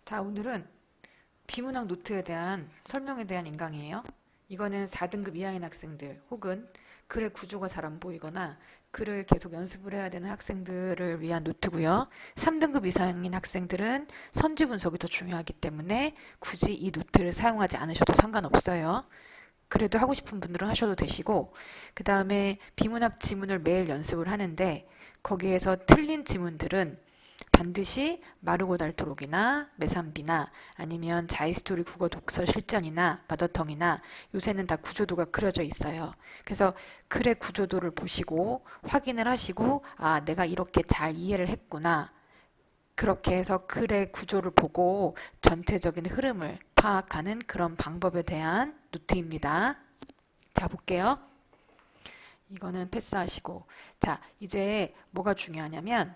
자, 오늘은 비문학 노트에 대한 설명에 대한 인강이에요. 이거는 4등급 이하인 학생들 혹은 글의 구조가 잘 안 보이거나 글을 계속 연습을 해야 되는 학생들을 위한 노트고요. 3등급 이상인 학생들은 선지 분석이 더 중요하기 때문에 굳이 이 노트를 사용하지 않으셔도 상관없어요. 그래도 하고 싶은 분들은 하셔도 되시고, 그 다음에 비문학 지문을 매일 연습을 하는데 거기에서 틀린 지문들은 반드시 마르고 닳도록이나 매삼비나 아니면 자이스토리 국어 독서 실전이나 마더텅이나 요새는 다 구조도가 그려져 있어요. 그래서 글의 구조도를 보시고 확인을 하시고 아, 내가 이렇게 잘 이해를 했구나. 그렇게 해서 글의 구조를 보고 전체적인 흐름을 파악하는 그런 방법에 대한 노트입니다. 자, 볼게요. 이거는 패스하시고. 자, 이제 뭐가 중요하냐면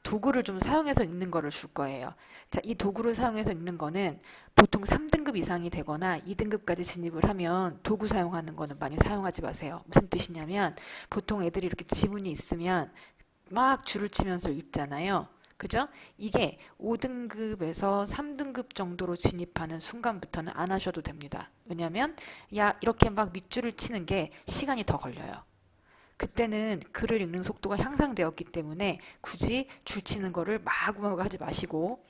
도구를 좀 사용해서 읽는 거를 줄 거예요. 자, 이 도구를 사용해서 읽는 거는 보통 3등급 이상이 되거나 2등급까지 진입을 하면 도구 사용하는 거는 많이 사용하지 마세요. 무슨 뜻이냐면 보통 애들이 이렇게 지문이 있으면 막 줄을 치면서 읽잖아요. 그죠? 이게 5등급에서 3등급 정도로 진입하는 순간부터는 안 하셔도 됩니다. 왜냐면 야, 이렇게 막 밑줄을 치는 게 시간이 더 걸려요. 그때는 글을 읽는 속도가 향상되었기 때문에 굳이 줄치는 거를 마구마구 하지 마시고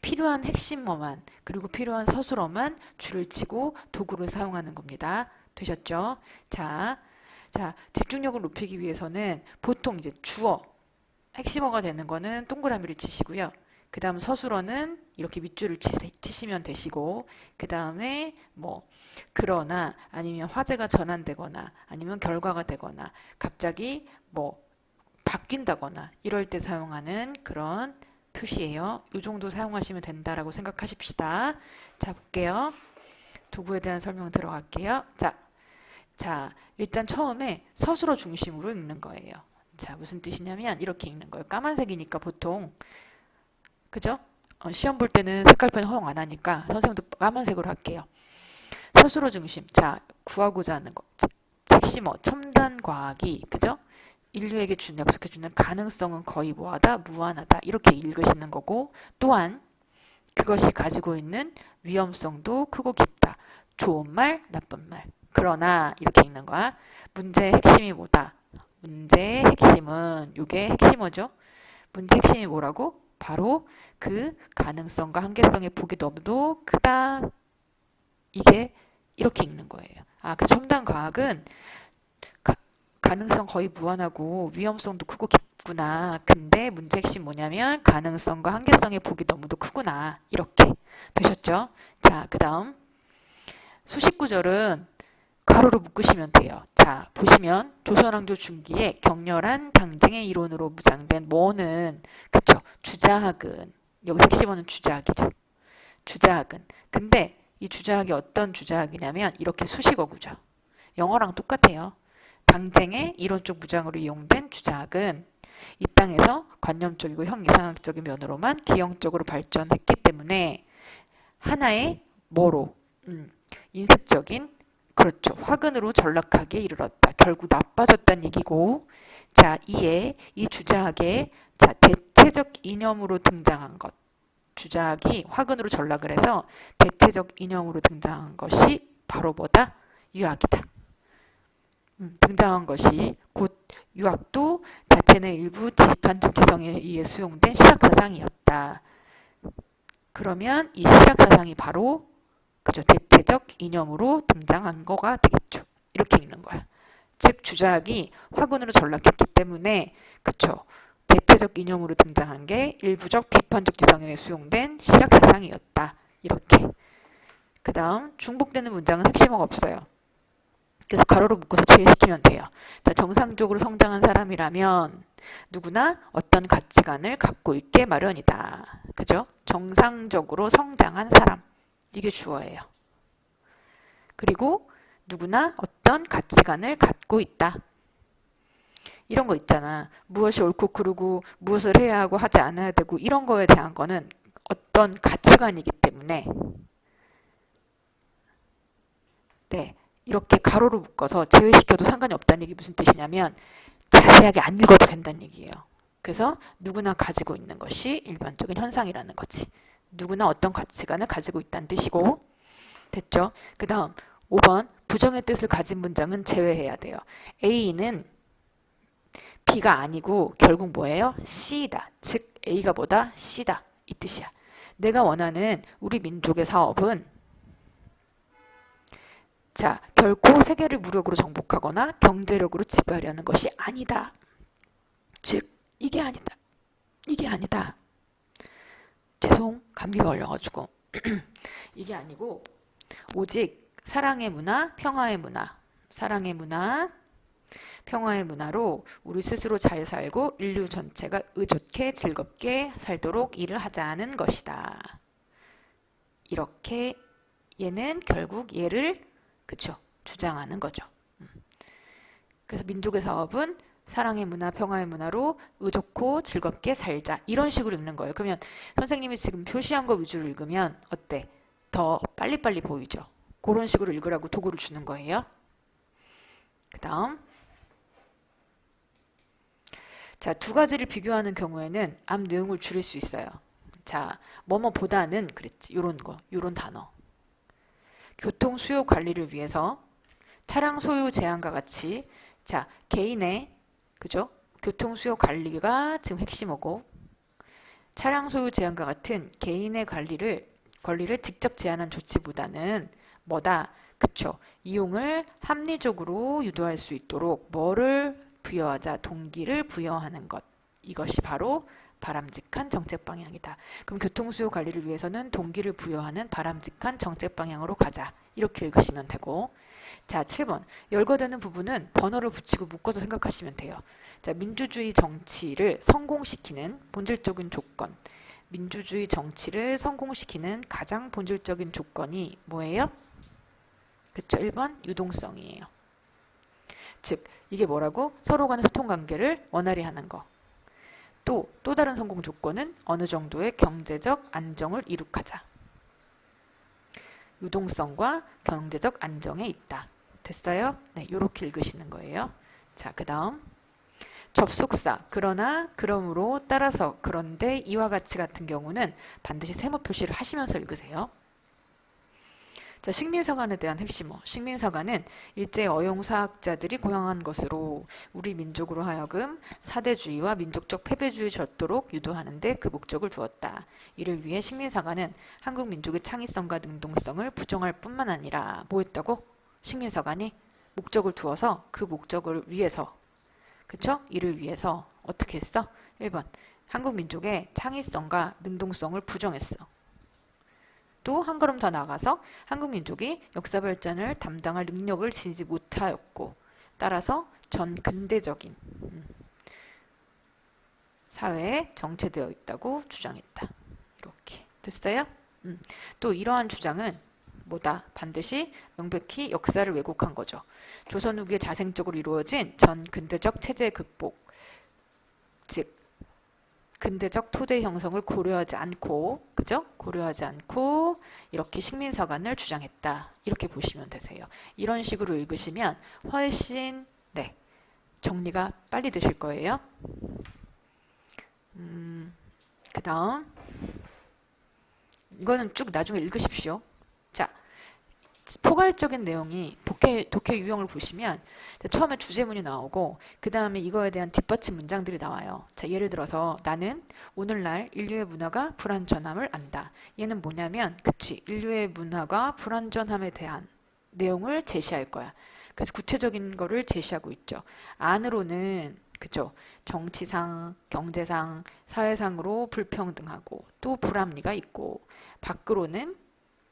필요한 핵심어만 그리고 필요한 서술어만 줄을 치고 도구를 사용하는 겁니다. 되셨죠? 자, 집중력을 높이기 위해서는 보통 이제 주어, 핵심어가 되는 거는 동그라미를 치시고요. 그 다음 서술어는 이렇게 밑줄을 치시면 되시고, 그 다음에 뭐 그러나 아니면 화제가 전환되거나 아니면 결과가 되거나 갑자기 뭐 바뀐다거나 이럴 때 사용하는 그런 표시예요. 이 정도 사용하시면 된다라고 생각하십시다. 자, 볼게요. 도구에 대한 설명 들어갈게요. 자, 일단 처음에 서술어 중심으로 읽는 거예요. 자, 무슨 뜻이냐면 이렇게 읽는 거예요. 까만색이니까 보통 그죠? 시험 볼 때는 색깔펜 허용 안 하니까 선생님도 까만색으로 할게요. 서술어 중심. 자, 구하고자 하는 거. 핵심어, 첨단 과학이, 그죠? 인류에게 약속해주는 가능성은 거의 뭐하다? 무한하다. 이렇게 읽으시는 거고, 또한 그것이 가지고 있는 위험성도 크고 깊다. 좋은 말, 나쁜 말. 그러나, 이렇게 읽는 거야. 문제의 핵심이 뭐다? 문제의 핵심은, 이게 핵심어죠? 문제 핵심이 뭐라고? 바로 그 가능성과 한계성의 폭이 너무도 크다. 이게 이렇게 읽는 거예요. 아, 그 첨단 과학은 가능성 거의 무한하고 위험성도 크고 깊구나. 근데 문제 핵심 뭐냐면 가능성과 한계성의 폭이 너무도 크구나. 이렇게 되셨죠? 자, 그 다음 수십 구절은 가로로 묶으시면 돼요. 자, 보시면 조선왕조 중기에 격렬한 당쟁의 이론으로 무장된 뭐는 그쵸? 주자학은 여기서 핵심어는 주자학이죠. 주자학은 근데 이 주자학이 어떤 주자학이냐면 이렇게 수식어구죠. 영어랑 똑같아요. 당쟁의 이론적 무장으로 이용된 주자학은 이 땅에서 관념적이고 형이상학적인 면으로만 기형적으로 발전했기 때문에 하나의 뭐로 인습적인 그렇죠. 화근으로 전락하게 이르렀다. 결국 나빠졌다는 얘기고 자, 이에 이 주자학의 자, 대체적 이념으로 등장한 것 주자학이 화근으로 전락을 해서 대체적 이념으로 등장한 것이 바로 뭐다? 유학이다. 등장한 것이 곧 유학도 자체는 일부 비판적 지성에 의해 수용된 실학사상이었다. 그러면 이 실학사상이 바로 그죠 대체적 이념으로 등장한 거가 되겠죠. 이렇게 읽는 거야. 즉 주자학이 화근으로 전락했기 때문에 그쵸 대체적 이념으로 등장한 게 일부적 비판적 지성에 수용된 실학사상이었다. 이렇게. 그 다음 중복되는 문장은 핵심어가 없어요. 그래서 가로로 묶어서 제외시키면 돼요. 자, 정상적으로 성장한 사람이라면 누구나 어떤 가치관을 갖고 있게 마련이다. 그죠? 정상적으로 성장한 사람. 이게 주어예요. 그리고 누구나 어떤 가치관을 갖고 있다. 이런 거 있잖아. 무엇이 옳고 그르고 무엇을 해야 하고 하지 않아야 되고 이런 거에 대한 거는 어떤 가치관이기 때문에 네, 이렇게 가로로 묶어서 제외시켜도 상관이 없다는 얘기 무슨 뜻이냐면 자세하게 안 읽어도 된다는 얘기예요. 그래서 누구나 가지고 있는 것이 일반적인 현상이라는 거지. 누구나 어떤 가치관을 가지고 있다는 뜻이고. 됐죠? 그 다음 5번 부정의 뜻을 가진 문장은 제외해야 돼요. A는 B가 아니고 결국 뭐예요? C이다. 즉 A가 뭐다? C다. 이 뜻이야. 내가 원하는 우리 민족의 사업은 자, 결코 세계를 무력으로 정복하거나 경제력으로 지배하려는 것이 아니다. 즉 이게 아니다. 이게 아니다. 죄송, 감기가 걸려가지고 이게 아니고 오직 사랑의 문화, 평화의 문화, 사랑의 문화, 평화의 문화로 우리 스스로 잘 살고 인류 전체가 의좋게 즐겁게 살도록 일을 하자는 것이다. 이렇게 얘는 결국 얘를 그쵸 주장하는 거죠. 그래서 민족의 사업은 사랑의 문화, 평화의 문화로 의좋고 즐겁게 살자. 이런 식으로 읽는 거예요. 그러면 선생님이 지금 표시한 거 위주로 읽으면 어때? 더 빨리빨리 보이죠? 그런 식으로 읽으라고 도구를 주는 거예요. 그 다음 자, 두 가지를 비교하는 경우에는 앞 내용을 줄일 수 있어요. 자, 뭐뭐보다는 그랬지. 요런 거, 요런 단어. 교통 수요 관리를 위해서 차량 소유 제한과 같이 자, 개인의 그죠? 교통 수요 관리가 지금 핵심어고 차량 소유 제한과 같은 개인의 권리를 직접 제한한 조치보다는 뭐다? 그쵸? 이용을 합리적으로 유도할 수 있도록 뭐를 부여하자? 동기를 부여하는 것. 이것이 바로 바람직한 정책 방향이다. 그럼 교통수요 관리를 위해서는 동기를 부여하는 바람직한 정책 방향으로 가자. 이렇게 읽으시면 되고 자, 7번. 열거되는 부분은 번호를 붙이고 묶어서 생각하시면 돼요. 자, 민주주의 정치를 성공시키는 본질적인 조건. 민주주의 정치를 성공시키는 가장 본질적인 조건이 뭐예요? 그쵸? 1번 유동성이에요. 즉 이게 뭐라고? 서로 간의 소통관계를 원활히 하는 거. 또 다른 성공 조건은 어느 정도의 경제적 안정을 이룩하자. 유동성과 경제적 안정에 있다. 됐어요? 네, 이렇게 읽으시는 거예요. 자, 그 다음 접속사, 그러나, 그러므로, 따라서, 그런데, 이와 같이 같은 경우는 반드시 세모 표시를 하시면서 읽으세요. 자, 식민사관에 대한 핵심어. 식민사관은 일제 어용사학자들이 고용한 것으로 우리 민족으로 하여금 사대주의와 민족적 패배주의 절도록 유도하는데 그 목적을 두었다. 이를 위해 식민사관은 한국 민족의 창의성과 능동성을 부정할 뿐만 아니라 뭐 했다고? 식민사관이 목적을 두어서 그 목적을 위해서 그쵸? 이를 위해서 어떻게 했어? 1번 한국 민족의 창의성과 능동성을 부정했어. 또 한 걸음 더 나아가서 한국 민족이 역사 발전을 담당할 능력을 지니지 못하였고 따라서 전 근대적인 사회에 정체되어 있다고 주장했다. 이렇게 됐어요? 또 이러한 주장은 뭐다? 반드시 명백히 역사를 왜곡한 거죠. 조선 후기에 자생적으로 이루어진 전 근대적 체제 극복, 즉 근대적 토대 형성을 고려하지 않고, 그죠? 고려하지 않고 이렇게 식민사관을 주장했다. 이렇게 보시면 되세요. 이런 식으로 읽으시면 훨씬 네, 정리가 빨리 되실 거예요. 그 다음 이거는 쭉 나중에 읽으십시오. 자, 포괄적인 내용이 독해 유형을 보시면 처음에 주제문이 나오고 그 다음에 이거에 대한 뒷받침 문장들이 나와요. 자, 예를 들어서 나는 오늘날 인류의 문화가 불완전함을 안다. 얘는 뭐냐면 그치 인류의 문화가 불완전함에 대한 내용을 제시할 거야. 그래서 구체적인 거를 제시하고 있죠. 안으로는 그죠? 정치상, 경제상, 사회상으로 불평등하고 또 불합리가 있고 밖으로는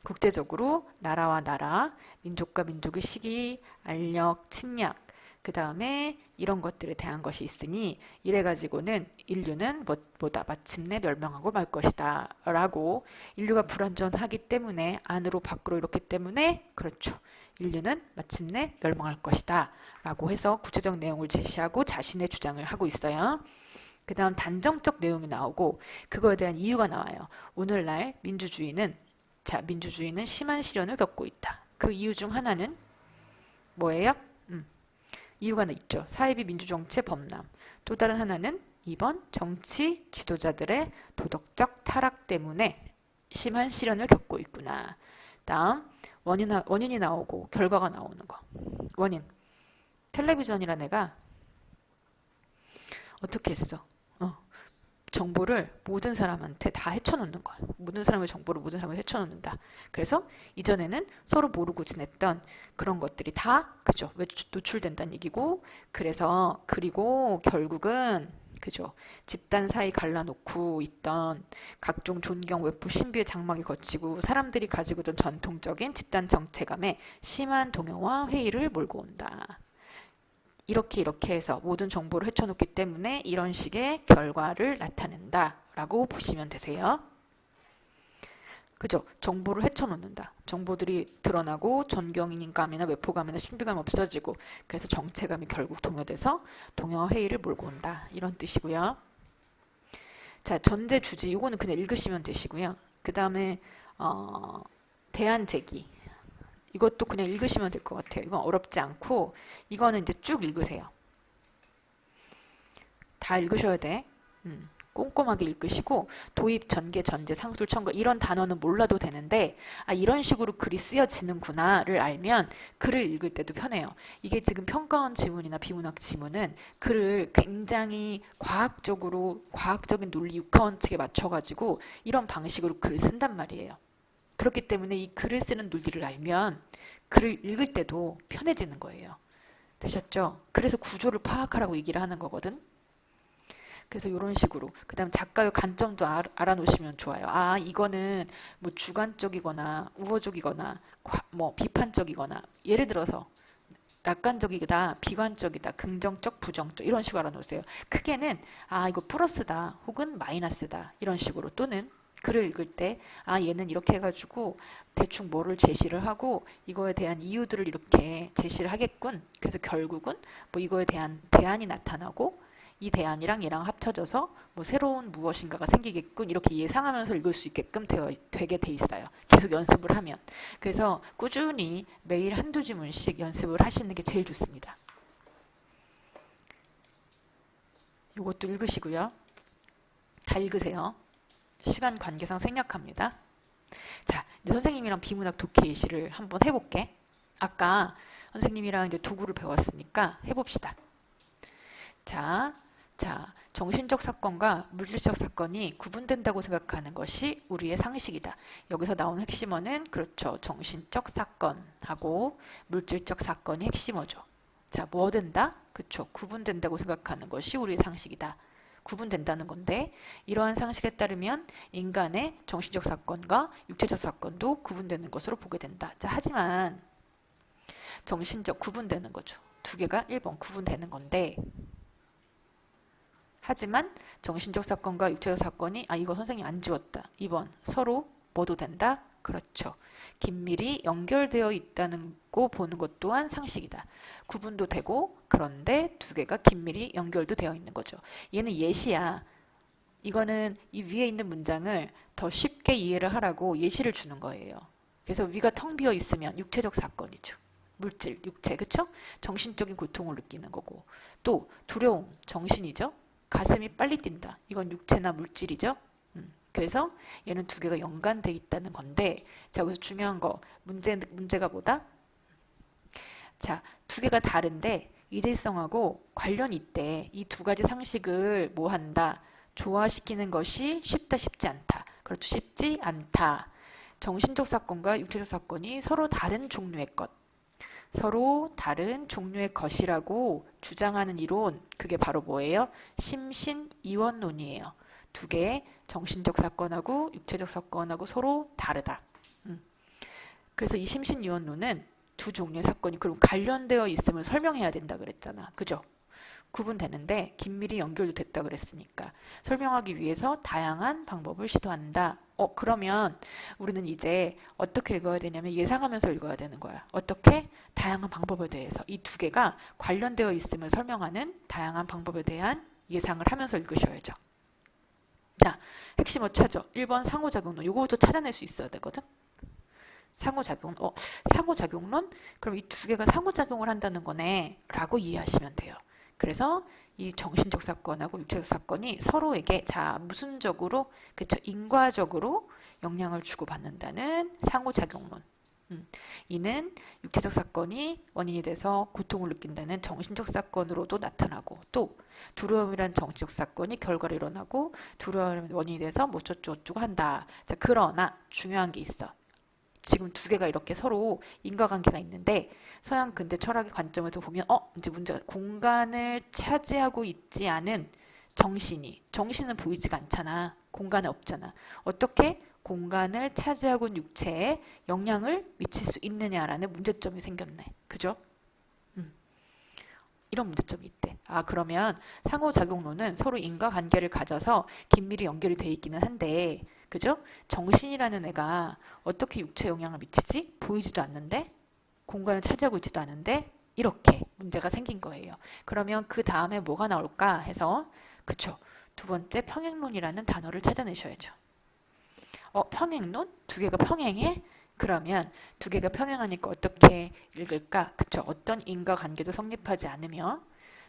국제적으로 나라와 나라, 민족과 민족의 시기, 알력, 침략, 그 다음에 이런 것들에 대한 것이 있으니 이래가지고는 인류는 뭐다 마침내 멸망하고 말 것이다 라고 인류가 불완전하기 때문에 안으로 밖으로 이렇기 때문에 그렇죠. 인류는 마침내 멸망할 것이다 라고 해서 구체적 내용을 제시하고 자신의 주장을 하고 있어요. 그 다음 단정적 내용이 나오고 그거에 대한 이유가 나와요. 오늘날 민주주의는 심한 시련을 겪고 있다. 그 이유 중 하나는 뭐예요? 이유가 있죠. 사회비 민주정체 범람. 또 다른 하나는 2번 정치 지도자들의 도덕적 타락 때문에 심한 시련을 겪고 있구나. 다음 원인이 나오고 결과가 나오는 거. 원인. 텔레비전이란 애가 어떻게 했어? 정보를 모든 사람한테 다 헤쳐놓는 거야. 모든 사람의 정보를 모든 사람한테 헤쳐놓는다. 그래서 이전에는 서로 모르고 지냈던 그런 것들이 다 그죠? 노출된다는 얘기고, 그리고 결국은 그죠? 집단 사이 갈라놓고 있던 각종 존경, 외포, 신비의 장막이 거치고 사람들이 가지고 있던 전통적인 집단 정체감에 심한 동요와 회의를 몰고 온다. 이렇게 해서 모든 정보를 헤쳐놓기 때문에 이런 식의 결과를 나타낸다 라고 보시면 되세요. 그죠? 정보를 헤쳐놓는다. 정보들이 드러나고 존경감이나 외포감이나 신비감이 없어지고, 그래서 정체감이 결국 동요돼서 동요와 회의를 몰고 온다. 이런 뜻이고요. 자, 전제 주지 이거는 그냥 읽으시면 되시고요. 그 다음에 대안 제기. 이것도 그냥 읽으시면 될 것 같아요. 이건 어렵지 않고 이거는 이제 쭉 읽으세요. 다 읽으셔야 돼. 꼼꼼하게 읽으시고 도입, 전개, 전제, 상술, 첨가 이런 단어는 몰라도 되는데 이런 식으로 글이 쓰여지는구나를 알면 글을 읽을 때도 편해요. 이게 지금 평가원 지문이나 비문학 지문은 글을 굉장히 과학적인 논리 육하원칙에 맞춰가지고 이런 방식으로 글을 쓴단 말이에요. 그렇기 때문에 이 글을 쓰는 논리를 알면 글을 읽을 때도 편해지는 거예요. 되셨죠? 그래서 구조를 파악하라고 얘기를 하는 거거든. 그래서 이런 식으로. 그 다음 작가의 관점도 알아놓으시면 좋아요. 이거는 뭐 주관적이거나 우호적이거나 뭐 비판적이거나, 예를 들어서 낙관적이다, 비관적이다, 긍정적, 부정적 이런 식으로 알아놓으세요. 크게는 이거 플러스다 혹은 마이너스다 이런 식으로, 또는 글을 읽을 때 얘는 이렇게 해가지고 대충 뭐를 제시를 하고 이거에 대한 이유들을 이렇게 제시를 하겠군. 그래서 결국은 뭐 이거에 대한 대안이 나타나고 이 대안이랑 얘랑 합쳐져서 뭐 새로운 무엇인가가 생기겠군. 이렇게 예상하면서 읽을 수 있게끔 되게 돼 있어요. 계속 연습을 하면. 그래서 꾸준히 매일 한두 지문씩 연습을 하시는 게 제일 좋습니다. 이것도 읽으시고요. 다 읽으세요. 시간 관계상 생략합니다. 자, 이제 선생님이랑 비문학 독해 예시를 한번 해볼게. 아까 선생님이랑 이제 도구를 배웠으니까 해봅시다. 자, 정신적 사건과 물질적 사건이 구분된다고 생각하는 것이 우리의 상식이다. 여기서 나온 핵심어는 그렇죠. 정신적 사건하고 물질적 사건이 핵심어죠. 자, 뭐 된다? 그렇죠. 구분된다고 생각하는 것이 우리의 상식이다. 구분된다는 건데, 이러한 상식에 따르면 인간의 정신적 사건과 육체적 사건도 구분되는 것으로 보게 된다. 자, 하지만 정신적 구분되는 거죠. 두 개가 1번 구분되는 건데, 하지만 정신적 사건과 육체적 사건이 이거 선생님 안 지웠다. 2번 서로 뭐도 된다? 그렇죠. 긴밀히 연결되어 있다는 거 보는 것 또한 상식이다. 구분도 되고, 그런데 두 개가 긴밀히 연결도 되어 있는 거죠. 얘는 예시야. 이거는 이 위에 있는 문장을 더 쉽게 이해를 하라고 예시를 주는 거예요. 그래서 위가 텅 비어 있으면 육체적 사건이죠. 물질, 육체, 그쵸? 정신적인 고통을 느끼는 거고, 또 두려움, 정신이죠. 가슴이 빨리 뛴다. 이건 육체나 물질이죠. 그래서 얘는 두 개가 연관돼 있다는 건데, 자, 여기서 중요한 거 문제가 뭐다? 자, 두 개가 다른데 이질성하고 관련이 있대. 이 두 가지 상식을 뭐 한다? 조화시키는 것이 쉽다, 쉽지 않다. 그렇죠. 쉽지 않다. 정신적 사건과 육체적 사건이 서로 다른 종류의 것. 서로 다른 종류의 것이라고 주장하는 이론, 그게 바로 뭐예요? 심신이원론이에요. 두 개의 정신적 사건하고 육체적 사건하고 서로 다르다. 그래서 이 심신이원론은 두 종류의 사건이 그럼 관련되어 있음을 설명해야 된다 그랬잖아. 그죠? 구분되는데 긴밀히 연결도 됐다 그랬으니까 설명하기 위해서 다양한 방법을 시도한다. 그러면 우리는 이제 어떻게 읽어야 되냐면 예상하면서 읽어야 되는 거야. 어떻게? 다양한 방법에 대해서 이 두 개가 관련되어 있음을 설명하는 다양한 방법에 대한 예상을 하면서 읽으셔야죠. 자, 핵심어 찾아. 1번 상호작용론. 요것도 찾아낼 수 있어야 되거든. 상호작용론. 상호작용론? 그럼 이 두 개가 상호작용을 한다는 거네 라고 이해하시면 돼요. 그래서 이 정신적 사건하고 육체적 사건이 서로에게 자 무슨적으로 그쵸 인과적으로 영향을 주고받는다는 상호작용론. 이는 육체적 사건이 원인이 돼서 고통을 느낀다는 정신적 사건으로도 나타나고 또 두려움이란 정신적 사건이 결과로 일어나고 두려움이 원인이 돼서 뭐 어쩌고 한다. 자, 그러나 중요한 게 있어. 지금 두 개가 이렇게 서로 인과관계가 있는데 서양 근대 철학의 관점에서 보면 이제 문제가 공간을 차지하고 있지 않은 정신은 보이지가 않잖아. 공간에 없잖아. 어떻게 공간을 차지하고 있는 육체에 영향을 미칠 수 있느냐라는 문제점이 생겼네. 그죠? 이런 문제점이 있대. 아, 그러면 상호작용론은 서로 인과관계를 가져서 긴밀히 연결이 돼 있기는 한데, 그죠? 정신이라는 애가 어떻게 육체에 영향을 미치지? 보이지도 않는데, 공간을 차지하고 있지도 않은데, 이렇게 문제가 생긴 거예요. 그러면 그 다음에 뭐가 나올까 해서, 그쵸? 두 번째 평행론이라는 단어를 찾아내셔야죠. 평행론? 두 개가 평행해? 그러면 두 개가 평행하니까 어떻게 읽을까? 그쵸? 어떤 인과관계도 성립하지 않으며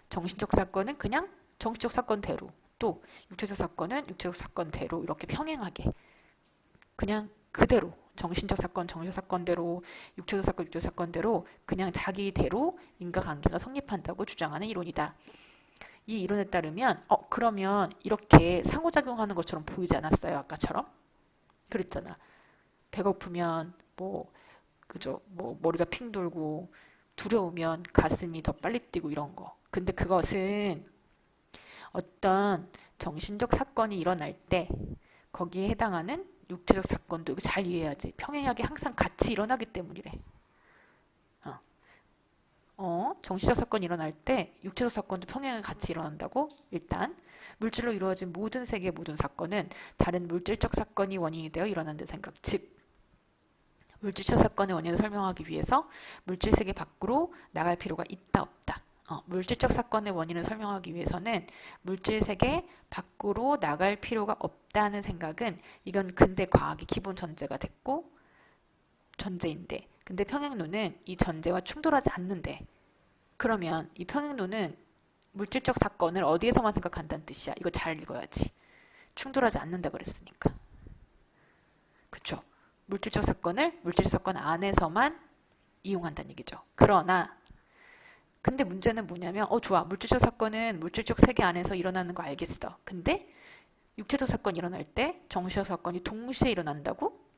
정신적 사건은 그냥 정신적 사건대로 또 육체적 사건은 육체적 사건대로 이렇게 평행하게 그냥 그대로 정신적 사건 정신적 사건대로 육체적 사건 육체적 사건대로 그냥 자기대로 인과관계가 성립한다고 주장하는 이론이다. 이 이론에 따르면 그러면 이렇게 상호작용하는 것처럼 보이지 않았어요? 아까처럼? 그랬잖아. 배고프면 뭐 그죠? 뭐 머리가 핑 돌고 두려우면 가슴이 더 빨리 뛰고 이런 거. 근데 그것은 어떤 정신적 사건이 일어날 때 거기에 해당하는 육체적 사건도 이거 잘 이해해야지. 평행하게 항상 같이 일어나기 때문이래. 정신적 사건이 일어날 때 육체적 사건도 평행하게 같이 일어난다고? 일단 물질로 이루어진 모든 세계의 모든 사건은 다른 물질적 사건이 원인이 되어 일어난다는 생각. 즉 물질적 사건의 원인을 설명하기 위해서 물질 세계 밖으로 나갈 필요가 있다 없다. 물질적 사건의 원인을 설명하기 위해서는 물질 세계 밖으로 나갈 필요가 없다는 생각은 이건 근대 과학의 기본 전제가 됐고 전제인데 근데 평행론은 이 전제와 충돌하지 않는데 그러면 이 평행론은 물질적 사건을 어디에서만 생각한다는 뜻이야. 이거 잘 읽어야지. 충돌하지 않는다 그랬으니까. 그쵸? 물질적 사건을 물질적 사건 안에서만 이용한다는 얘기죠. 그러나 근데 문제는 뭐냐면 좋아. 물질적 사건은 물질적 세계 안에서 일어나는 거 알겠어. 근데 육체적 사건이 일어날 때 정신적 사건이 동시에 일어난다고?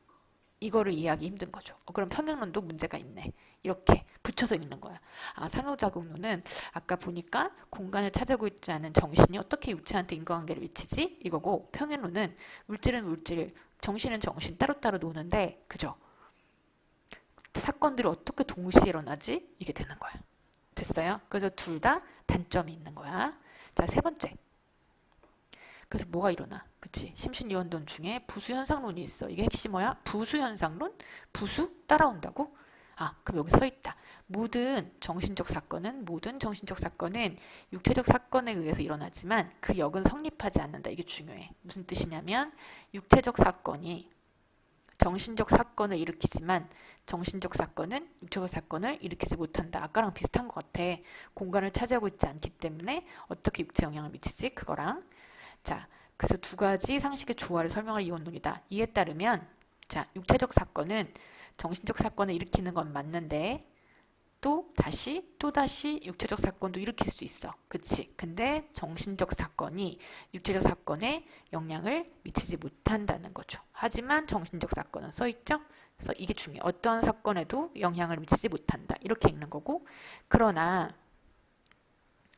이거를 이해하기 힘든 거죠. 그럼 평행론도 문제가 있네. 이렇게 붙여서 읽는 거야. 상호작용론은 아까 보니까 공간을 차지하고 있지 않은 정신이 어떻게 육체한테 인과관계를 미치지? 이거고 평행론은 물질은 물질, 정신은 정신 따로따로 노는데 그죠? 사건들이 어떻게 동시에 일어나지? 이게 되는 거야. 됐어요? 그래서 둘 다 단점이 있는 거야. 자, 세 번째. 그래서 뭐가 일어나? 그치? 심신이원론 중에 부수현상론이 있어. 이게 핵심 뭐야? 부수현상론? 부수? 따라온다고? 그럼 여기 써 있다. 모든 정신적 사건은 육체적 사건에 의해서 일어나지만 그 역은 성립하지 않는다. 이게 중요해. 무슨 뜻이냐면 육체적 사건이 정신적 사건을 일으키지만 정신적 사건은 육체적 사건을 일으키지 못한다. 아까랑 비슷한 것 같아. 공간을 차지하고 있지 않기 때문에 어떻게 육체에 영향을 미치지? 그거랑 자, 그래서 두 가지 상식의 조화를 설명할 이원론이다. 이에 따르면 자, 육체적 사건은 정신적 사건을 일으키는 건 맞는데 또다시 육체적 사건도 일으킬 수 있어. 그치? 근데 정신적 사건이 육체적 사건에 영향을 미치지 못한다는 거죠. 하지만 정신적 사건은 써있죠? 그래서 이게 중요해. 어떠한 사건에도 영향을 미치지 못한다. 이렇게 읽는 거고 그러나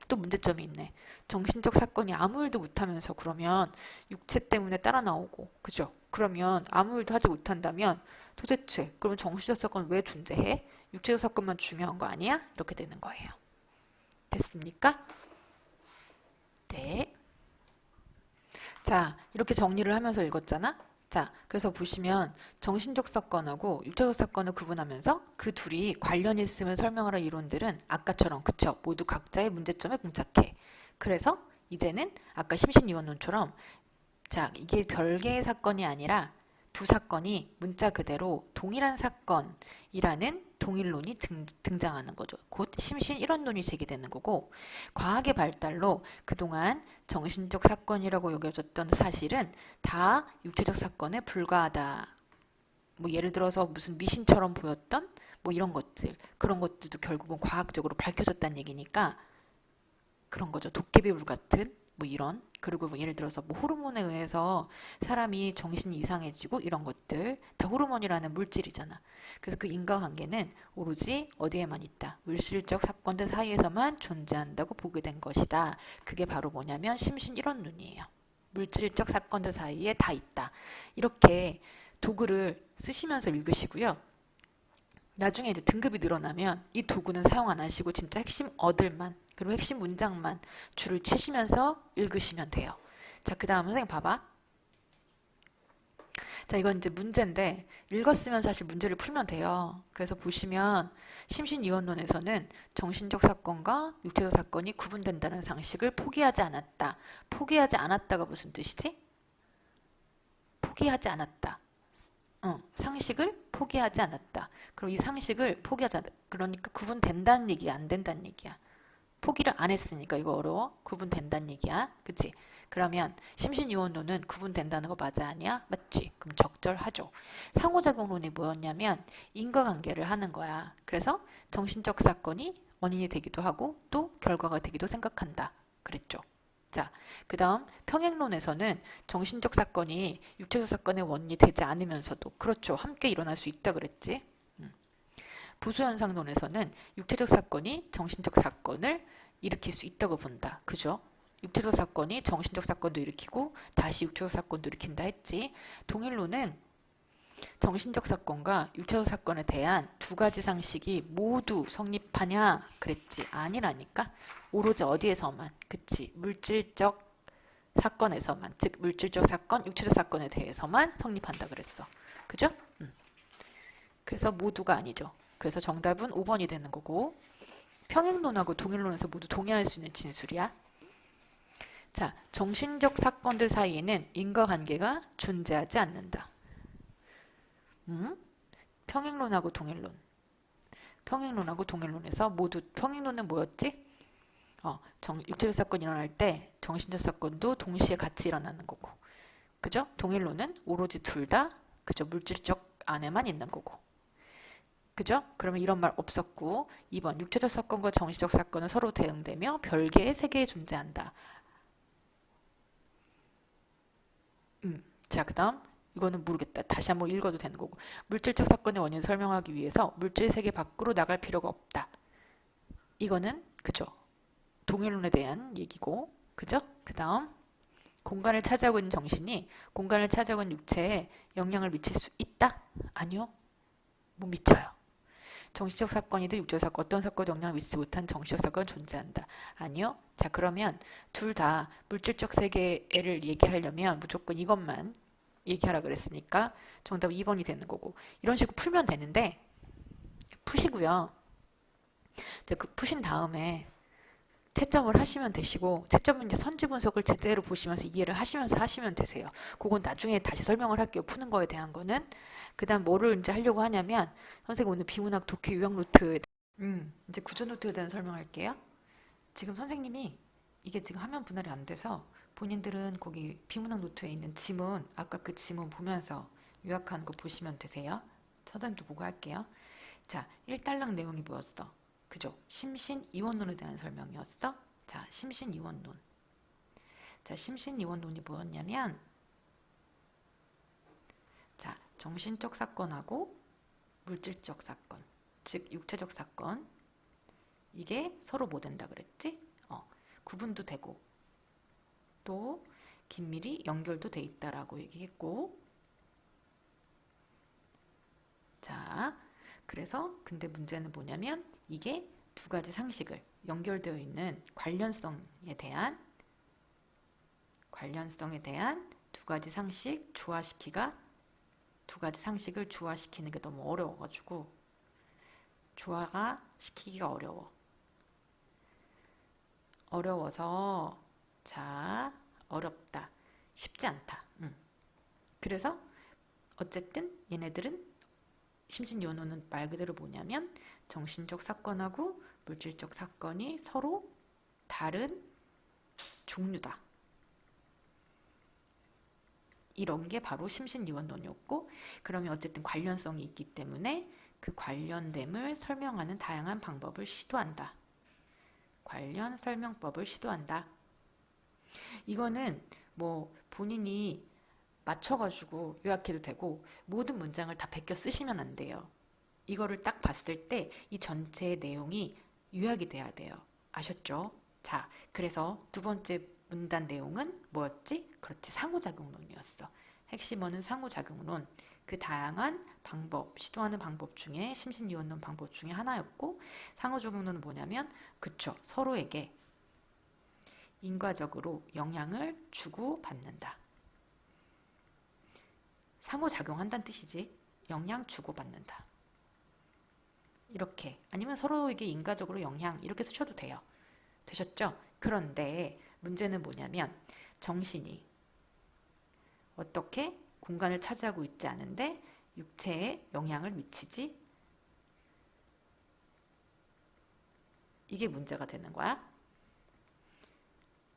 또 문제점이 있네. 정신적 사건이 아무 일도 못하면서 그러면 육체 때문에 따라 나오고 그죠? 그러면 아무 일도 하지 못한다면 도대체 그러면 정신적 사건은 왜 존재해? 육체적 사건만 중요한 거 아니야? 이렇게 되는 거예요. 됐습니까? 네. 자, 이렇게 정리를 하면서 읽었잖아? 자, 그래서 보시면 정신적 사건하고 육체적 사건을 구분하면서 그 둘이 관련이 있음을 설명하는 이론들은 아까처럼 그쵸? 모두 각자의 문제점에 봉착해. 그래서 이제는 아까 심신이원론처럼 자, 이게 별개의 사건이 아니라 두 사건이 문자 그대로 동일한 사건이라는 동일론이 등장하는 거죠. 곧 심신 일원론이 제기되는 거고, 과학의 발달로 그동안 정신적 사건이라고 여겨졌던 사실은 다 육체적 사건에 불과하다. 뭐 예를 들어서 무슨 미신처럼 보였던 뭐 이런 것들, 그런 것들도 결국은 과학적으로 밝혀졌다는 얘기니까 그런 거죠. 도깨비불 같은 뭐 이런, 그리고 뭐 예를 들어서 뭐 호르몬에 의해서 사람이 정신이 이상해지고 이런 것들 다 호르몬이라는 물질이잖아. 그래서 그 인과관계는 오로지 어디에만 있다. 물질적 사건들 사이에서만 존재한다고 보게 된 것이다. 그게 바로 뭐냐면 심신일원론이에요. 물질적 사건들 사이에 다 있다. 이렇게 도구를 쓰시면서 읽으시고요. 나중에 이제 등급이 늘어나면 이 도구는 사용 안 하시고 진짜 핵심 어들만 그리고 핵심 문장만 줄을 치시면서 읽으시면 돼요. 자, 그 다음 선생님 봐봐. 자, 이건 이제 문제인데 읽었으면 사실 문제를 풀면 돼요. 그래서 보시면 심신이원론에서는 정신적 사건과 육체적 사건이 구분된다는 상식을 포기하지 않았다. 포기하지 않았다가 무슨 뜻이지? 포기하지 않았다. 상식을 포기하지 않았다. 그럼 이 상식을 포기하지 않았다. 그러니까 구분된다는 얘기야, 안 된다는 얘기야. 포기를 안 했으니까 이거 어려워. 구분된다는 얘기야. 그치? 그러면 심신이원론은 구분된다는 거 맞아, 아니야? 맞지? 그럼 적절하죠. 상호작용론이 뭐였냐면 인과관계를 하는 거야. 그래서 정신적 사건이 원인이 되기도 하고 또 결과가 되기도 생각한다. 그랬죠. 자, 그 다음 평행론에서는 정신적 사건이 육체적 사건의 원인이 되지 않으면서도 그렇죠. 함께 일어날 수 있다 그랬지. 부수현상론에서는 육체적 사건이 정신적 사건을 일으킬 수 있다고 본다. 그죠? 육체적 사건이 정신적 사건도 일으키고 다시 육체적 사건도 일으킨다 했지. 동일론은 정신적 사건과 육체적 사건에 대한 두 가지 상식이 모두 성립하냐 그랬지. 아니라니까. 오로지 어디에서만. 그치. 물질적 사건에서만. 즉 물질적 사건, 육체적 사건에 대해서만 성립한다 그랬어. 그죠? 그래서 모두가 아니죠. 그래서 정답은 5번이 되는 거고 평행론하고 동일론에서 모두 동의할 수 있는 진술이야. 자, 정신적 사건들 사이에는 인과관계가 존재하지 않는다. 평행론하고 동일론. 평행론하고 동일론에서 모두 평행론은 뭐였지? 육체적 사건이 일어날 때 정신적 사건도 동시에 같이 일어나는 거고. 그죠? 동일론은 오로지 둘 다 그죠? 물질적 안에만 있는 거고. 그죠? 그러면 이런 말 없었고 2번 육체적 사건과 정신적 사건은 서로 대응되며 별개의 세계에 존재한다. 자, 그 다음 이거는 모르겠다. 다시 한번 읽어도 되는 거고 물질적 사건의 원인을 설명하기 위해서 물질 세계 밖으로 나갈 필요가 없다. 이거는 그죠? 동일론에 대한 얘기고 그죠? 그 다음 공간을 차지하고 있는 정신이 공간을 차지하고 있는 육체에 영향을 미칠 수 있다? 아니요. 못 미쳐요. 정신적 사건이든 육체적 사건 어떤 사건도 영향을 미치지 못한 정신적 사건은 존재한다. 아니요. 자, 그러면 둘 다 물질적 세계를 얘기하려면 무조건 이것만 얘기하라 그랬으니까 정답 2번이 되는 거고 이런 식으로 풀면 되는데 푸시고요. 이제 그 푸신 다음에 채점을 하시면 되시고 채점은 이제 선지 분석을 제대로 보시면서 이해를 하시면서 하시면 되세요. 그건 나중에 다시 설명을 할게요. 푸는 거에 대한 거는. 그 다음 뭐를 이제 하려고 하냐면 선생님 오늘 비문학 독해 요약 노트 이제 구조 노트에 대한 설명할게요. 지금 선생님이 이게 지금 화면 분할이 안 돼서 본인들은 거기 비문학 노트에 있는 지문 아까 그 지문 보면서 요약하는 거 보시면 되세요. 선생님도 보고 할게요. 자, 1단락 내용이 뭐였어? 그죠? 심신이원론에 대한 설명이었어. 자, 심신이원론. 자, 심신이원론이 뭐였냐면 자, 정신적 사건하고 물질적 사건, 즉 육체적 사건 이게 서로 뭐 된다 그랬지? 구분도 되고 또 긴밀히 연결도 돼 있다라고 얘기했고 자, 그래서 근데 문제는 뭐냐면 이게 두 가지 상식을 연결되어 있는 관련성에 대한 두 가지 상식 두 가지 상식을 조화시키는 게 너무 어려워가지고 조화가 시키기가 어려워서 자 어렵다 쉽지 않다. 그래서 어쨌든 얘네들은 심신이원론은 말 그대로 뭐냐면 정신적 사건하고 물질적 사건이 서로 다른 종류다. 이런 게 바로 심신이원론이었고, 그러면 어쨌든 관련성이 있기 때문에 그 관련됨을 설명하는 다양한 방법을 시도한다. 관련 설명법을 시도한다. 이거는 뭐 본인이 맞춰가지고 요약해도 되고 모든 문장을 다 베껴 쓰시면 안 돼요. 이거를 딱 봤을 때 이 전체 내용이 요약이 돼야 돼요. 아셨죠? 자, 그래서 두 번째 문단 내용은 뭐였지? 그렇지, 상호작용론이었어. 핵심어는 상호작용론. 그 다양한 방법, 시도하는 방법 중에 심신이원론 방법 중에 하나였고, 상호작용론은 뭐냐면 그쵸, 서로에게 인과적으로 영향을 주고받는다. 상호작용한다는 뜻이지. 영향 주고받는다. 이렇게, 아니면 서로에게 인과적으로 영향, 이렇게 쓰셔도 돼요. 되셨죠? 그런데 문제는 뭐냐면 정신이 어떻게 공간을 차지하고 있지 않은데 육체에 영향을 미치지? 이게 문제가 되는 거야.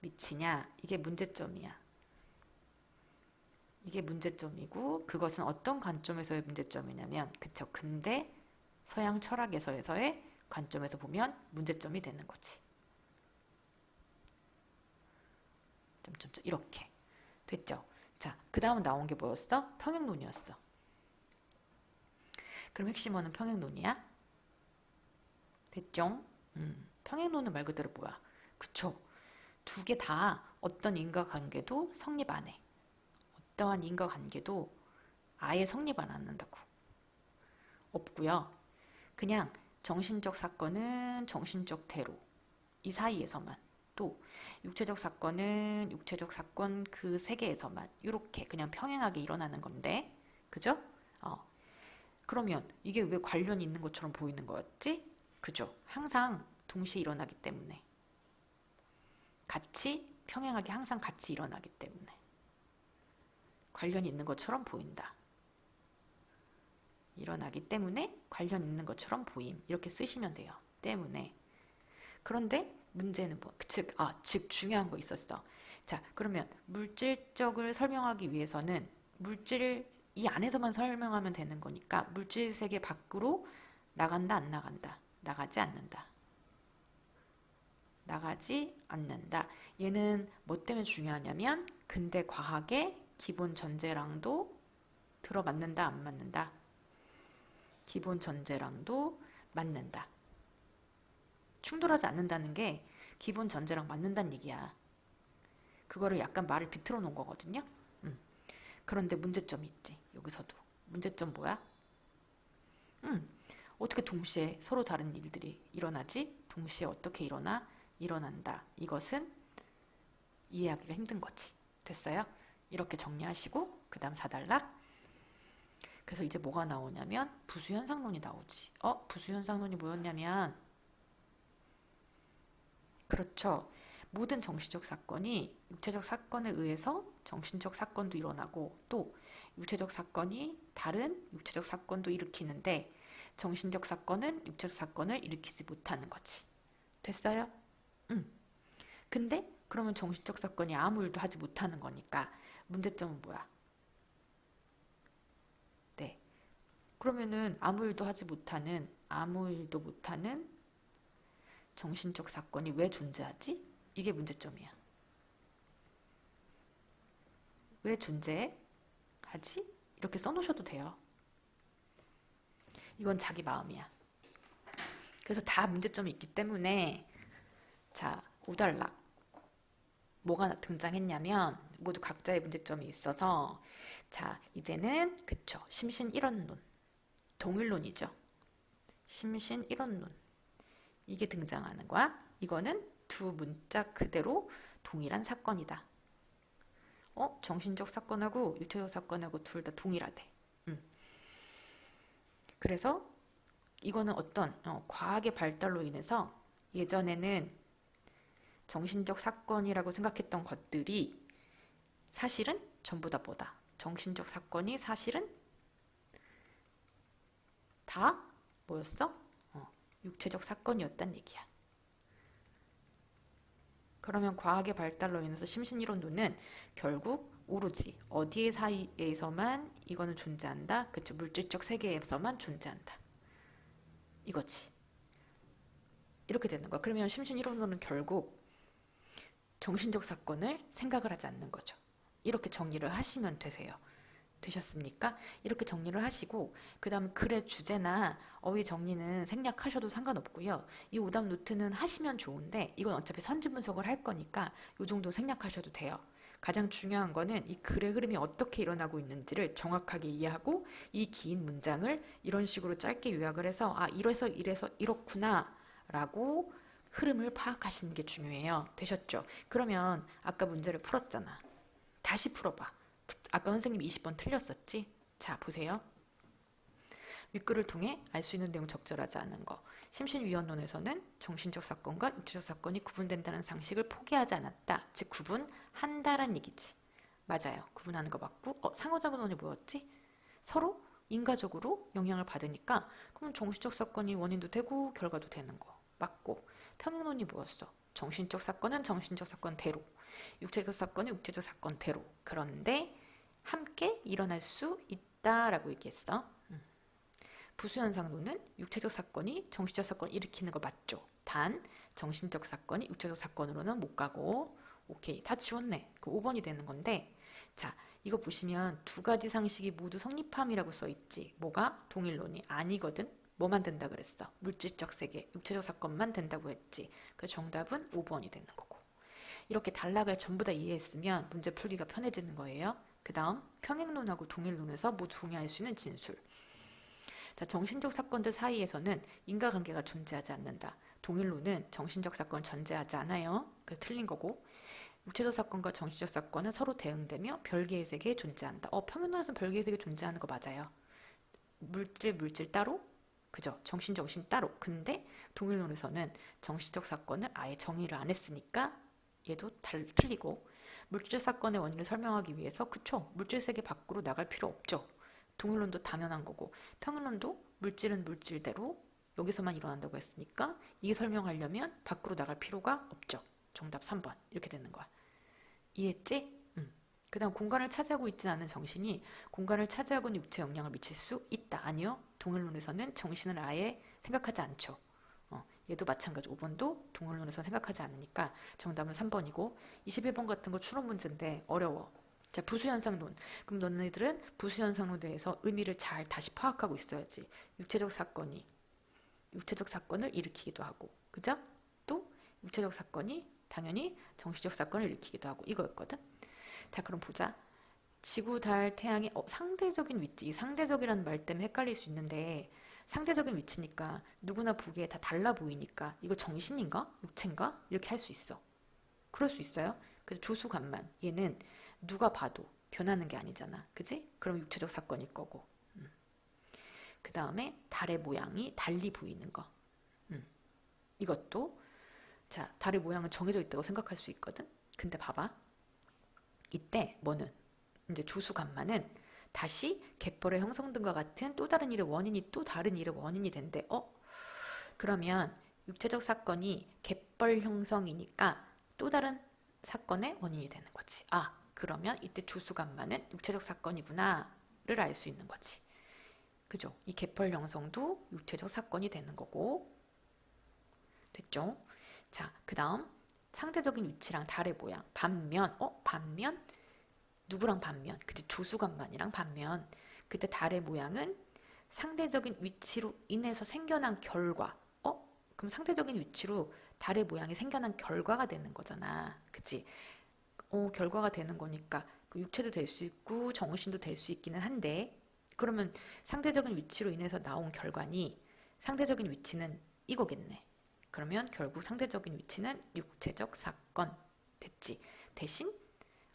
미치냐? 이게 문제점이야. 이게 문제점이고, 그것은 어떤 관점에서의 문제점이냐면, 그쵸, 근대 서양 철학에서의 관점에서 보면 문제점이 되는 거지. 점점점 이렇게 됐죠. 자, 그 다음 나온 게 뭐였어? 평행론이었어. 그럼 핵심어는 평행론이야? 됐죠? 평행론은 말 그대로 뭐야? 그쵸? 두 개 다 어떤 인과관계도 성립 안 해. 어떠한 인과관계도 아예 성립 안 한다고. 없고요. 그냥 정신적 사건은 정신적 대로 이 사이에서만, 또 육체적 사건은 육체적 사건 그 세계에서만 이렇게 그냥 평행하게 일어나는 건데, 그죠? 그러면 이게 왜 관련이 있는 것처럼 보이는 거였지? 그죠? 항상 동시에 일어나기 때문에, 같이 평행하게 항상 같이 일어나기 때문에 관련이 있는 것처럼 보인다. 일어나기 때문에 관련 있는 것처럼 보임. 이렇게 쓰시면 돼요. 때문에. 그런데 문제는 뭐, 즉 중요한 거 있었어. 자, 그러면 물질적을 설명하기 위해서는 물질 이 안에서만 설명하면 되는 거니까 물질 세계 밖으로 나간다, 안 나간다? 나가지 않는다. 나가지 않는다. 얘는 뭐 때문에 중요하냐면 근대 과학의 기본 전제랑도 들어맞는다, 안 맞는다? 기본 전제랑도 맞는다. 충돌하지 않는다는 게 기본 전제랑 맞는다는 얘기야. 그거를 약간 말을 비틀어 놓은 거거든요. 그런데 문제점이 있지. 여기서도. 문제점 뭐야? 어떻게 동시에 서로 다른 일들이 일어나지? 동시에 어떻게 일어난다. 이것은 이해하기가 힘든 거지. 됐어요? 이렇게 정리하시고 그 다음 4단락. 그래서 이제 뭐가 나오냐면 부수현상론이 나오지. 부수현상론이 뭐였냐면, 그렇죠. 모든 정신적 사건이 육체적 사건에 의해서 정신적 사건도 일어나고, 또 육체적 사건이 다른 육체적 사건도 일으키는데 정신적 사건은 육체적 사건을 일으키지 못하는 거지. 됐어요? 근데 그러면 정신적 사건이 아무 일도 하지 못하는 거니까 문제점은 뭐야? 네. 그러면은 아무 일도 못하는 정신적 사건이 왜 존재하지? 이게 문제점이야. 왜 존재하지? 이렇게 써놓으셔도 돼요. 이건 자기 마음이야. 그래서 다 문제점이 있기 때문에, 자, 5단락. 뭐가 등장했냐면 모두 각자의 문제점이 있어서, 자, 이제는 그쵸, 심신 일원론, 동일론이죠. 심신 일원론, 이게 등장하는 거야. 이거는 두 문자 그대로 동일한 사건이다. 정신적 사건하고 육체적 사건하고 둘 다 동일하대. 그래서 이거는 어떤 과학의 발달로 인해서 예전에는 정신적 사건이라고 생각했던 것들이 사실은 전부 다 뭐다? 정신적 사건이 사실은 다 뭐였어? 육체적 사건이었단 얘기야. 그러면 과학의 발달로 인해서 심신이론도는 결국 오로지 어디의 사이에서만 이거는 존재한다. 그쵸? 물질적 세계에서만 존재한다. 이거지. 이렇게 되는 거야. 그러면 심신이론론은 결국 정신적 사건을 생각을 하지 않는 거죠. 이렇게 정리를 하시면 되세요. 되셨습니까? 이렇게 정리를 하시고 그 다음 글의 주제나 어휘 정리는 생략하셔도 상관없고요. 이 오답 노트는 하시면 좋은데 이건 어차피 선지 분석을 할 거니까 이 정도 생략하셔도 돼요. 가장 중요한 거는 이 글의 흐름이 어떻게 일어나고 있는지를 정확하게 이해하고 이 긴 문장을 이런 식으로 짧게 요약을 해서 아 이래서 이래서 이렇구나 라고 흐름을 파악하시는 게 중요해요. 되셨죠? 그러면 아까 문제를 풀었잖아. 다시 풀어봐. 아까 선생님이 20번 틀렸었지? 자, 보세요. 윗글을 통해 알 수 있는 내용 적절하지 않은 거. 심신위원론에서는 정신적 사건과 육체적 사건이 구분된다는 상식을 포기하지 않았다. 즉 구분한다란 얘기지. 맞아요. 구분하는 거 맞고 상호작용론이 뭐였지? 서로 인과적으로 영향을 받으니까 그럼 정신적 사건이 원인도 되고 결과도 되는 거 맞고 평행론이 뭐였어? 정신적 사건은 정신적 사건대로 육체적 사건은 육체적 사건대로 그런데 함께 일어날 수 있다라고 얘기했어. 부수현상론은 육체적 사건이 정신적 사건을 일으키는 거 맞죠? 단 정신적 사건이 육체적 사건으로는 못 가고 오케이 다 지웠네. 그 5번이 되는 건데 자 이거 보시면 두 가지 상식이 모두 성립함이라고 써있지. 뭐가? 동일론이 아니거든. 뭐만 된다 그랬어? 물질적 세계, 육체적 사건만 된다고 했지. 그래서 정답은 5번이 되는 거고. 이렇게 단락을 전부 다 이해했으면 문제 풀기가 편해지는 거예요. 그 다음 평행론하고 동일론에서 모두 동의할 수 있는 진술. 자, 정신적 사건들 사이에서는 인과관계가 존재하지 않는다. 동일론은 정신적 사건을 전제하지 않아요. 그래서 틀린 거고 육체적 사건과 정신적 사건은 서로 대응되며 별개의 세계에 존재한다. 평행론에서는 별개의 세계에 존재하는 거 맞아요. 물질 따로 그죠? 정신 따로. 근데 동일론에서는 정신적 사건을 아예 정의를 안 했으니까 얘도 틀리고 물질 사건의 원인을 설명하기 위해서 그쵸? 물질 세계 밖으로 나갈 필요 없죠. 동일론도 당연한 거고 평일론도 물질은 물질대로 여기서만 일어난다고 했으니까 이 설명하려면 밖으로 나갈 필요가 없죠. 정답 3번 이렇게 되는 거야. 이해했지? 그 다음 공간을 차지하고 있지 않은 정신이 공간을 차지하고 있는 육체에 영향을 미칠 수 있다. 아니요. 동일론에서는 정신을 아예 생각하지 않죠. 얘도 마찬가지 5번도 동일론에서 생각하지 않으니까 정답은 3번이고 21번 같은 거 추론 문제인데 어려워. 자, 부수현상론. 그럼 너네들은 부수현상론에 대해서 의미를 잘 다시 파악하고 있어야지. 육체적 사건을 일으키기도 하고 그죠? 또 육체적 사건이 당연히 정신적 사건을 일으키기도 하고 이거였거든. 자 그럼 보자. 지구, 달, 태양의 상대적인 위치. 이 상대적이라는 말 때문에 헷갈릴 수 있는데 상대적인 위치니까 누구나 보기에 다 달라 보이니까 이거 정신인가? 육체인가? 이렇게 할 수 있어. 그럴 수 있어요. 그래서 조수간만 얘는 누가 봐도 변하는 게 아니잖아. 그지? 그럼 육체적 사건일 거고. 그 다음에 달의 모양이 달리 보이는 거. 이것도 자 달의 모양은 정해져 있다고 생각할 수 있거든. 근데 봐봐. 이때 뭐는 이제 조수간만은 다시 갯벌의 형성등과 같은 또 다른 일의 원인이 또 다른 일의 원인이 된대. 그러면 육체적 사건이 갯벌 형성이니까 또 다른 사건의 원인이 되는 거지. 그러면 이때 조수간만은 육체적 사건이구나를 알 수 있는 거지. 그죠? 이 갯벌 형성도 육체적 사건이 되는 거고. 됐죠? 자, 그 다음 상대적인 위치랑 달의 모양. 반면 누구랑 반면? 그치, 조수간만이랑 반면. 그때 달의 모양은 상대적인 위치로 인해서 생겨난 결과. 그럼 상대적인 위치로 달의 모양이 생겨난 결과가 되는 거잖아. 그치? 결과가 되는 거니까 그 육체도 될 수 있고 정신도 될 수 있기는 한데 그러면 상대적인 위치로 인해서 나온 결과니 상대적인 위치는 이거겠네. 그러면 결국 상대적인 위치는 육체적 사건 됐지. 대신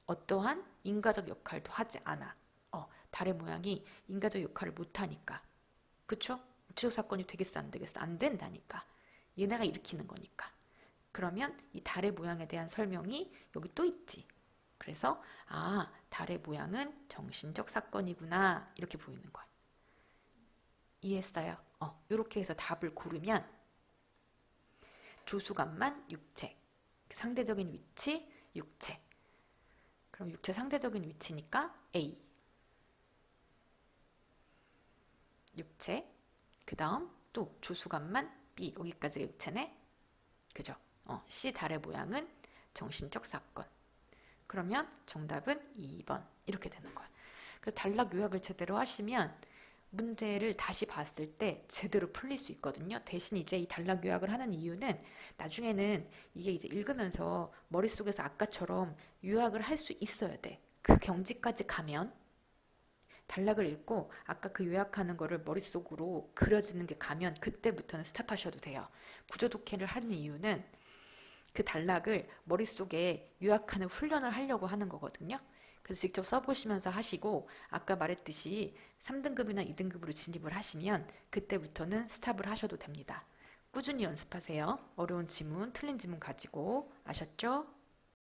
어떠한 인과적 역할도 하지 않아. 달의 모양이 인과적 역할을 못하니까. 그쵸? 육체적 사건이 되겠어 안 되겠어? 안 된다니까. 얘네가 일으키는 거니까. 그러면 이 달의 모양에 대한 설명이 여기 또 있지. 그래서 달의 모양은 정신적 사건이구나 이렇게 보이는 거야. 이해했어요? 이렇게 해서 답을 고르면 조수값만 육체, 상대적인 위치 육체. 그럼 육체 상대적인 위치니까 A. 육체. 그 다음 또 조수값만 B. 여기까지 육체네. 그죠? C 달의 모양은 정신적 사건. 그러면 정답은 2번. 이렇게 되는 거야. 그래서 단락 요약을 제대로 하시면 문제를 다시 봤을 때 제대로 풀릴 수 있거든요. 대신 이제 이 단락 요약을 하는 이유는 나중에는 이게 이제 읽으면서 머릿속에서 아까처럼 요약을 할 수 있어야 돼. 그 경지까지 가면 단락을 읽고 아까 그 요약하는 거를 머릿속으로 그려지는 게 가면 그때부터는 스탑하셔도 돼요. 구조 독해를 하는 이유는 그 단락을 머릿속에 요약하는 훈련을 하려고 하는 거거든요. 그래서 직접 써보시면서 하시고 아까 말했듯이 3등급이나 2등급으로 진입을 하시면 그때부터는 스탑을 하셔도 됩니다. 꾸준히 연습하세요. 어려운 지문, 틀린 지문 가지고. 아셨죠?